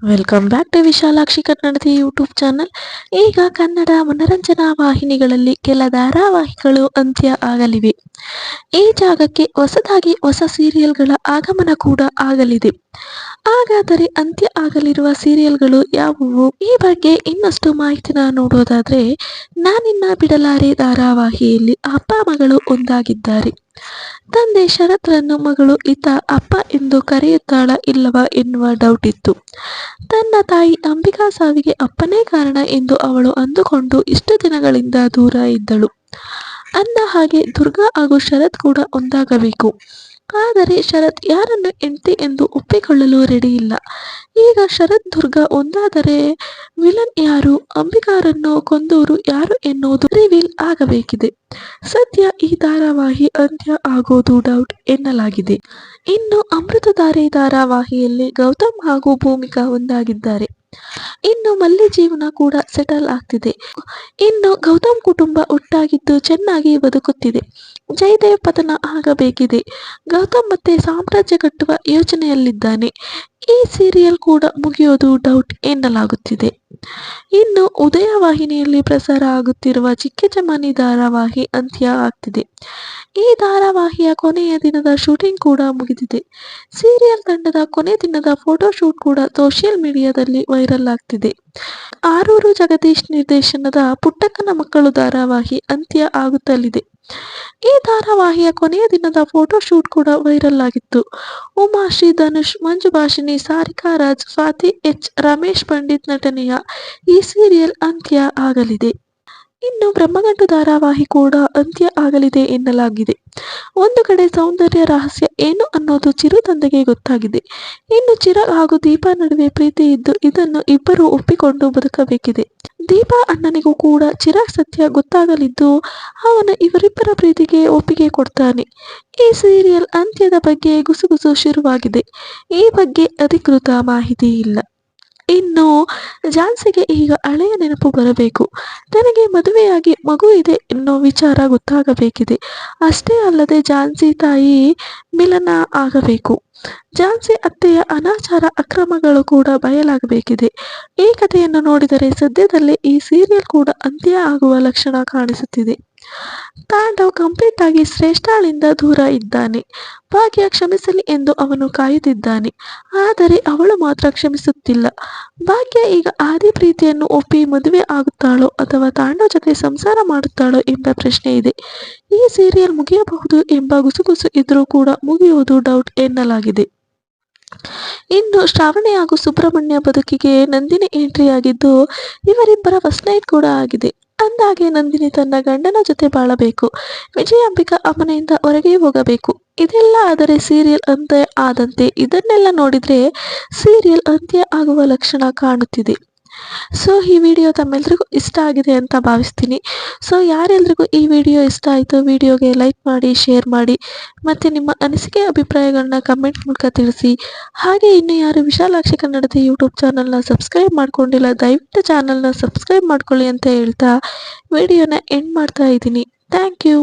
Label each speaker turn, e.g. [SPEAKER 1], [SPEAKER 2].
[SPEAKER 1] Welcome back to Vishalakshi ಕನ್ನಡದ YouTube channel. ಈಗ ಕನ್ನಡ ಮನರಂಜನಾ ವಾಹಿನಿಗಳಲ್ಲಿ ಕೆಲ ಧಾರಾವಾಹಿಗಳು ಅಂತ್ಯ ಆಗಲಿವೆ. ಈ ಜಾಗಕ್ಕೆ ಹೊಸದಾಗಿ ಹೊಸ ಸೀರಿಯಲ್ಗಳ ಆಗಮನ ಕೂಡ ಆಗಲಿದೆ. ಹಾಗಾದರೆ ಅಂತ್ಯ ಆಗಲಿರುವ ಸೀರಿಯಲ್ಗಳು ಯಾವುವು? ಈ ಬಗ್ಗೆ ಇನ್ನಷ್ಟು ಮಾಹಿತಿನ ನೋಡೋದಾದ್ರೆ, ನಾನಿನ್ನ ಬಿಡಲಾರೆ ಧಾರಾವಾಹಿಯಲ್ಲಿ ಅಪ್ಪ ಮಗಳು ಒಂದಾಗಿದ್ದಾರೆ. ತಂದೆ ಶರತ್ರನ್ನು ಮಗಳು ಈತ ಅಪ್ಪ ಎಂದು ಕರೆಯುತ್ತಾಳ ಇಲ್ಲವಾ ಎನ್ನುವ ಡೌಟ್ ಇತ್ತು. ತನ್ನ ತಾಯಿ ಅಂಬಿಕಾ ಸಾವಿಗೆ ಅಪ್ಪನೇ ಕಾರಣ ಎಂದು ಅವಳು ಅಂದುಕೊಂಡು ಇಷ್ಟು ದಿನಗಳಿಂದ ದೂರ ಇದ್ದಳು. ಅಂದ ಹಾಗೆ ದುರ್ಗಾ ಹಾಗೂ ಶರತ್ ಕೂಡ ಒಂದಾಗಬೇಕು. ಆದರೆ ಶರತ್ ಯಾರನ್ನು ಹೆಂಡತಿ ಎಂದು ಒಪ್ಪಿಕೊಳ್ಳಲು ರೆಡಿ ಇಲ್ಲ. ಈಗ ಶರತ್ ದುರ್ಗಾ ಒಂದಾದರೆ ವಿಲನ್ ಯಾರು, ಅಂಬಿಕಾರನ್ನು ಕೊಂದವರು ಯಾರು ಎನ್ನುವುದು ರಿವೀಲ್ ಆಗಬೇಕಿದೆ. ಸದ್ಯ ಈ ಧಾರಾವಾಹಿ ಅಂತ್ಯ ಆಗೋದು ಡೌಟ್ ಎನ್ನಲಾಗಿದೆ. ಇನ್ನು ಅಮೃತಧಾರೆ ಧಾರಾವಾಹಿಯಲ್ಲಿ ಗೌತಮ್ ಹಾಗೂ ಭೂಮಿಕಾ ಒಂದಾಗಿದ್ದಾರೆ. ಇನ್ನು ಮಲ್ಲಿ ಜೀವನ ಕೂಡ ಸೆಟಲ್ ಆಗ್ತಿದೆ. ಇನ್ನು ಗೌತಮ್ ಕುಟುಂಬ ಒಟ್ಟಾಗಿದ್ದು ಚೆನ್ನಾಗಿ ಬದುಕುತ್ತಿದೆ. ಜಯದೇವ್ ಪತನ ಆಗಬೇಕಿದೆ. ಗೌತಮ್ ಮತ್ತೆ ಸಾಮ್ರಾಜ್ಯ ಕಟ್ಟುವ ಯೋಚನೆಯಲ್ಲಿದ್ದಾನೆ. ಈ ಸೀರಿಯಲ್ ಕೂಡ ಮುಗಿಯೋದು ಡೌಟ್ ಎನ್ನಲಾಗುತ್ತಿದೆ. ಇನ್ನು ಉದಯ ವಾಹಿನಿಯಲ್ಲಿ ಪ್ರಸಾರ ಆಗುತ್ತಿರುವ ಚಿಕ್ಕ ಚಮನಿ ಧಾರಾವಾಹಿ ಅಂತ್ಯ ಆಗ್ತಿದೆ. ಈ ಧಾರಾವಾಹಿಯ ಕೊನೆಯ ದಿನದ ಶೂಟಿಂಗ್ ಕೂಡ ಮುಗಿದಿದೆ. ಸೀರಿಯಲ್ ತಂಡದ ಕೊನೆ ದಿನದ ಫೋಟೋ ಶೂಟ್ ಕೂಡ ಸೋಷಿಯಲ್ ಮೀಡಿಯಾದಲ್ಲಿ ವೈರಲ್ ಆಗ್ತಿದೆ. ಆರೂರು ಜಗದೀಶ್ ನಿರ್ದೇಶನದ ಪುಟ್ಟಕ್ಕನ ಮಕ್ಕಳು ಧಾರಾವಾಹಿ ಅಂತ್ಯ ಆಗುತ್ತಲಿದೆ. ಈ ಧಾರಾವಾಹಿಯ ಕೊನೆಯ ದಿನದ ಫೋಟೋ ಶೂಟ್ ಕೂಡ ವೈರಲ್ ಆಗಿತ್ತು. ಉಮಾಶ್ರೀ, ಧನುಷ್, ಮಂಜು ಭಾಷಿಣಿ, ಸಾರಿಕಾ ರಾಜ್, ಸ್ವಾತಿ ಎಚ್, ರಮೇಶ್ ಪಂಡಿತ್ ನಟನೆಯ ಈ ಸೀರಿಯಲ್ ಅಂತ್ಯ ಆಗಲಿದೆ. ಇನ್ನು ಬ್ರಹ್ಮಗಂಟು ಧಾರಾವಾಹಿ ಕೂಡ ಅಂತ್ಯ ಆಗಲಿದೆ ಎನ್ನಲಾಗಿದೆ. ಒಂದು ಕಡೆ ಸೌಂದರ್ಯ ರಹಸ್ಯ ಏನು ಅನ್ನೋದು ಚಿರು ತಂದೆಗೆ ಗೊತ್ತಾಗಿದೆ. ಇನ್ನು ಚಿರಾಗ್ ಹಾಗೂ ದೀಪಾ ನಡುವೆ ಪ್ರೀತಿ ಇದ್ದು ಇದನ್ನು ಇಬ್ಬರು ಒಪ್ಪಿಕೊಂಡು ಬದುಕಬೇಕಿದೆ. ದೀಪಾ ಅಣ್ಣನಿಗೂ ಕೂಡ ಚಿರಾಗ್ ಸತ್ಯ ಗೊತ್ತಾಗಲಿದ್ದು ಅವನ ಇವರಿಬ್ಬರ ಪ್ರೀತಿಗೆ ಒಪ್ಪಿಗೆ ಕೊಡ್ತಾನೆ. ಈ ಸೀರಿಯಲ್ ಅಂತ್ಯದ ಬಗ್ಗೆ ಗುಸುಗುಸು ಶುರುವಾಗಿದೆ. ಈ ಬಗ್ಗೆ ಅಧಿಕೃತ ಮಾಹಿತಿ ಇಲ್ಲ. ಇನ್ನು ಝಾನ್ಸಿಗೆ ಈಗ ಹಳೆಯ ನೆನಪು ಬರಬೇಕು. ತನಗೆ ಮದುವೆಯಾಗಿ ಮಗು ಇದೆ ಎನ್ನೋ ವಿಚಾರ ಗೊತ್ತಾಗಬೇಕಿದೆ. ಅಷ್ಟೇ ಅಲ್ಲದೆ ಝಾನ್ಸಿ ತಾಯಿ ಮಿಲನ ಆಗಬೇಕು. ಝಾನ್ಸಿ ಅತ್ತೆಯ ಅನಾಚಾರ ಅಕ್ರಮಗಳು ಕೂಡ ಬಯಲಾಗಬೇಕಿದೆ. ಈ ಕಥೆಯನ್ನು ನೋಡಿದರೆ ಸದ್ಯದಲ್ಲೇ ಈ ಸೀರಿಯಲ್ ಕೂಡ ಅಂತ್ಯ ಆಗುವ ಲಕ್ಷಣ ಕಾಣಿಸುತ್ತಿದೆ. ತಾಂಡವ್ ಕಂಪ್ಲೀಟ್ ಆಗಿ ಶ್ರೇಷ್ಠಾಳಿಂದ ದೂರ ಇದ್ದಾನೆ. ಭಾಗ್ಯ ಕ್ಷಮಿಸಲಿ ಎಂದು ಅವನು ಕಾಯುತ್ತಿದ್ದಾನೆ. ಆದರೆ ಅವಳು ಮಾತ್ರ ಕ್ಷಮಿಸುತ್ತಿಲ್ಲ. ಭಾಗ್ಯ ಈಗ ಆದಿ ಪ್ರೀತಿಯನ್ನು ಒಪ್ಪಿ ಮದುವೆ ಆಗುತ್ತಾಳೋ ಅಥವಾ ತಾಂಡವ್ ಜೊತೆ ಸಂಸಾರ ಮಾಡುತ್ತಾಳೋ ಎಂಬ ಪ್ರಶ್ನೆ ಇದೆ. ಈ ಸೀರಿಯಲ್ ಮುಗಿಯಬಹುದು ಎಂಬ ಗುಸುಗುಸು ಇದ್ರೂ ಕೂಡ ಮುಗಿಯುವುದು ಡೌಟ್ ಎನ್ನಲಾಗಿದೆ. ಇನ್ನು ಶ್ರಾವಣಿ ಹಾಗೂ ಸುಬ್ರಹ್ಮಣ್ಯ ಬದುಕಿಗೆ ನಂದಿನಿ ಎಂಟ್ರಿ ಆಗಿದ್ದು ಇವರಿಬ್ಬರ ಫಸ್ಟ್ ನೈಟ್ ಕೂಡ ಆಗಿದೆ. ಅಂದಾಗೆ ನಂದಿನಿ ತನ್ನ ಗಂಡನ ಜೊತೆ ಬಾಳಬೇಕು. ವಿಜಯಾಂಬಿಕಾ ಮನೆಯಿಂದ ಹೊರಗೆ ಹೋಗಬೇಕು. ಇದೆಲ್ಲ ಆದರೆ ಸೀರಿಯಲ್ ಅಂತ್ಯ ಆದಂತೆ. ಇದನ್ನೆಲ್ಲ ನೋಡಿದ್ರೆ ಸೀರಿಯಲ್ ಅಂತ್ಯ ಆಗುವ ಲಕ್ಷಣ ಕಾಣುತ್ತಿದೆ. ಸೊ ಈ ವಿಡಿಯೋ ತಮ್ಮೆಲ್ರಿಗೂ ಇಷ್ಟ ಆಗಿದೆ ಅಂತ ಭಾವಿಸ್ತೀನಿ. ಸೊ ಯಾರೆಲ್ರಿಗೂ ಈ ವಿಡಿಯೋ ಇಷ್ಟ ಆಯಿತು ವಿಡಿಯೋಗೆ ಲೈಕ್ ಮಾಡಿ, ಶೇರ್ ಮಾಡಿ ಮತ್ತು ನಿಮ್ಮ ಅನಿಸಿಕೆ ಅಭಿಪ್ರಾಯಗಳನ್ನ ಕಮೆಂಟ್ ಮೂಲಕ ತಿಳಿಸಿ. ಹಾಗೆ ಇನ್ನು ಯಾರು ವಿಶಾಲಾಕ್ಷಿ ಕನ್ನಡದ ಯೂಟ್ಯೂಬ್ ಚಾನಲ್ನ ಸಬ್ಸ್ಕ್ರೈಬ್ ಮಾಡ್ಕೊಂಡಿಲ್ಲ ದಯವಿಟ್ಟು ಚಾನಲ್ನ ಸಬ್ಸ್ಕ್ರೈಬ್ ಮಾಡ್ಕೊಳ್ಳಿ ಅಂತ ಹೇಳ್ತಾ ವಿಡಿಯೋನ ಎಂಡ್ ಮಾಡ್ತಾ ಇದ್ದೀನಿ. Thank you.